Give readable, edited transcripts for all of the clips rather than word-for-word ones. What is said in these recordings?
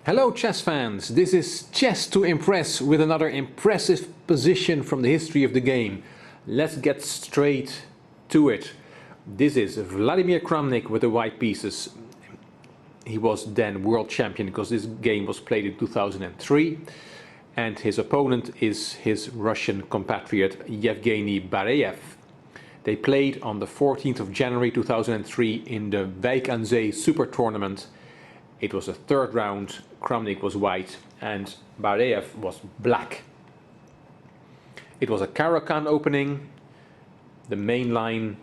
Hello chess fans, this is Chess to Impress with another impressive position from the history of the game. Let's get straight to it. This is Vladimir Kramnik with the white pieces. He was then world champion because this game was played in 2003 and his opponent is his Russian compatriot Yevgeny Bareyev. They played on the 14th of January 2003 in the Wijk aan Zee Super Tournament. It was a third round. Kramnik was white and Bareyev was black. It was a Caro-Kann opening, the main line,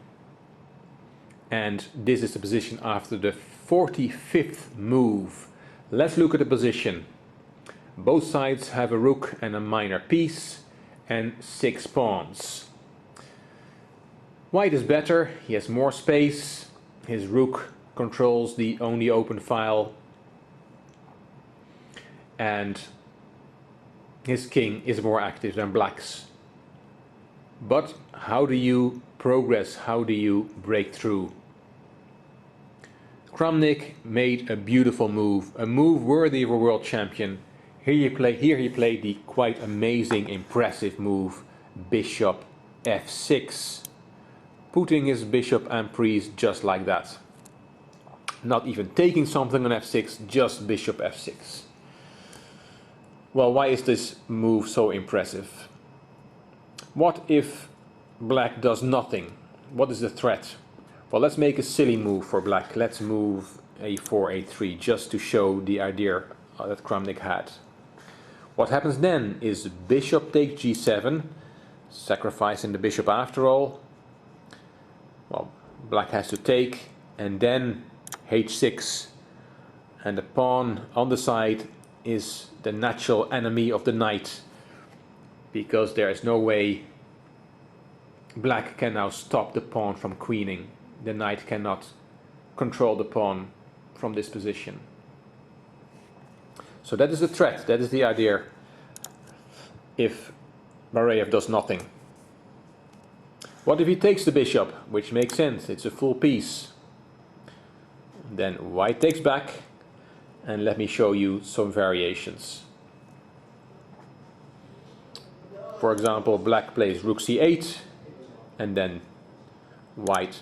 and this is the position after the 45th move. Let's look at the position. Both sides have a rook and a minor piece and 6 pawns. White is better, he has more space, his rook controls the only open file, and his king is more active than black's. But how do you progress? How do you break through? Kramnik made a beautiful move, a move worthy of a world champion. Here he played the quite amazing, impressive move, bishop f6, putting his bishop and priest just like that. Not even taking something on f6, just bishop f6. Well, why is this move so impressive? What if black does nothing? What is the threat? Well, let's make a silly move for black. Let's move a4, a3, just to show the idea that Kramnik had. What happens then is bishop takes g7, sacrificing the bishop after all. Well, black has to take, and then h6, and the pawn on the side is the natural enemy of the knight, because there is no way black can now stop the pawn from queening. The knight cannot control the pawn from this position. So that is the threat, that is the idea if Bareyev does nothing. What if he takes the bishop, which makes sense, it's a full piece. Then white takes back, and let me show you some variations. For example, black plays rook c8, and then white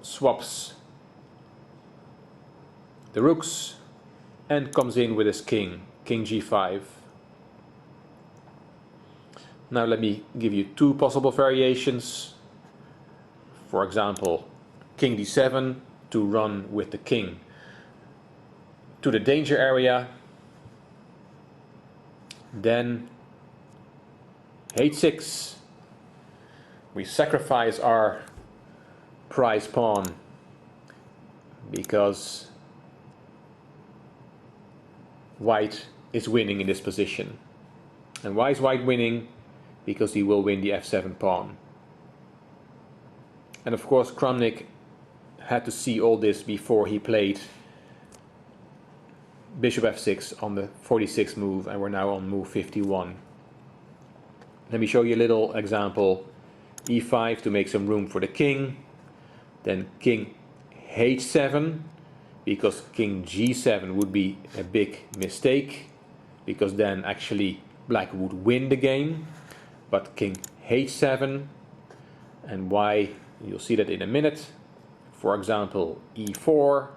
swaps the rooks and comes in with his king, king g5. Now let me give you two possible variations. For example, king d7 to run with the king to the danger area, then h6, we sacrifice our prize pawn because white is winning in this position. And why is white winning? Because he will win the f7 pawn. And of course Kramnik had to see all this before he played bishop f6 on the 46th move, and we're now on move 51. Let me show you a little example. e5 to make some room for the king, then king h7, because king g7 would be a big mistake, because then actually black would win the game. But king h7, and why, you'll see that in a minute. For example, e4,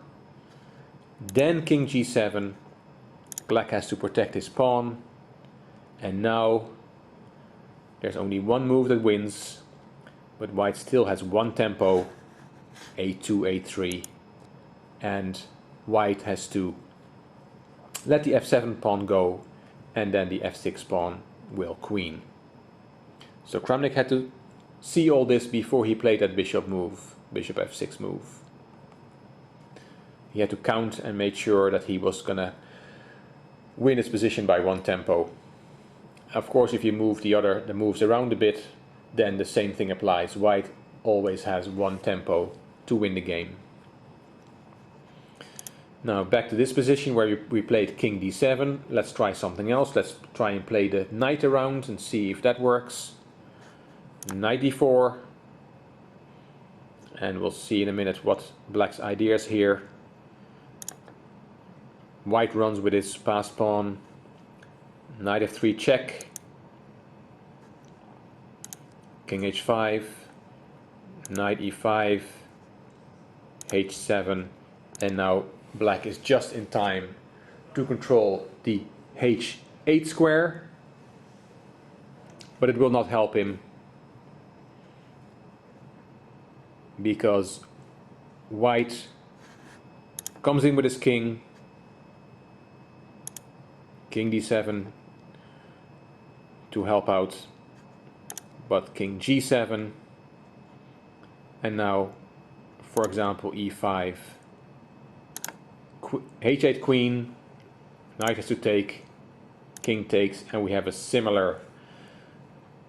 then king g7, black has to protect his pawn, and now there's only one move that wins, but white still has one tempo, a2, a3, and white has to let the f7 pawn go, and then the f6 pawn will queen. So Kramnik had to see all this before he played that bishop move, bishop f6 move. He had to count and make sure that he was gonna win his position by one tempo. Of course, if you move the moves around a bit, then the same thing applies. White always has one tempo to win the game. Now back to this position where we played king d7. Let's try something else. Let's try and play the knight around and see if that works. Knight d4, and we'll see in a minute what black's ideas here. White runs with his passed pawn. Knight f3 check. King h5. Knight e5. h7. And now black is just in time to control the h8 square. But it will not help him, because white comes in with his king. King d7 to help out, but king g7, and now, for example, e5, h8 queen, knight has to take, king takes, and we have a similar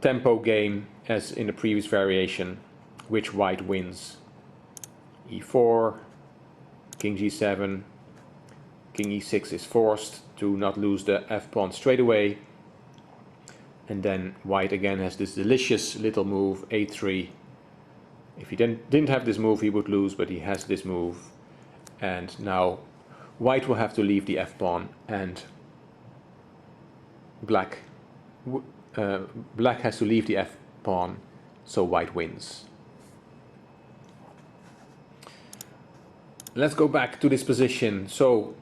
tempo game as in the previous variation, which white wins. e4, king g7, king e6 is forced to not lose the f-pawn straight away, and then white again has this delicious little move, a3. If he didn't have this move, he would lose, but he has this move, and now white will have to leave the f-pawn, and black has to leave the f-pawn, so white wins. Let's go back to this position. So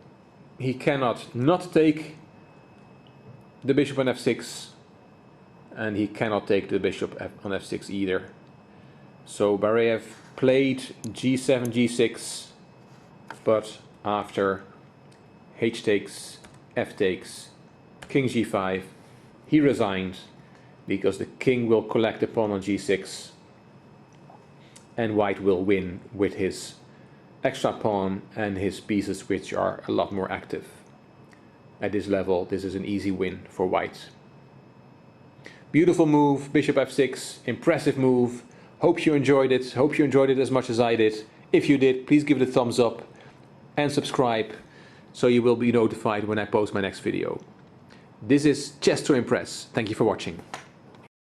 he cannot not take the bishop on f6, and he cannot take the bishop on f6 either. So Bareyev played g7, g6, but after h takes, f takes, king g5, he resigned, because the king will collect the pawn on g6, and white will win with his extra pawn and his pieces, which are a lot more active. At this level, this is an easy win for white. Beautiful move, bishop f6, impressive move. Hope you enjoyed it. Hope you enjoyed it as much as I did. If you did, please give it a thumbs up and subscribe, so you will be notified when I post my next video. This is Chess to Impress. Thank you for watching.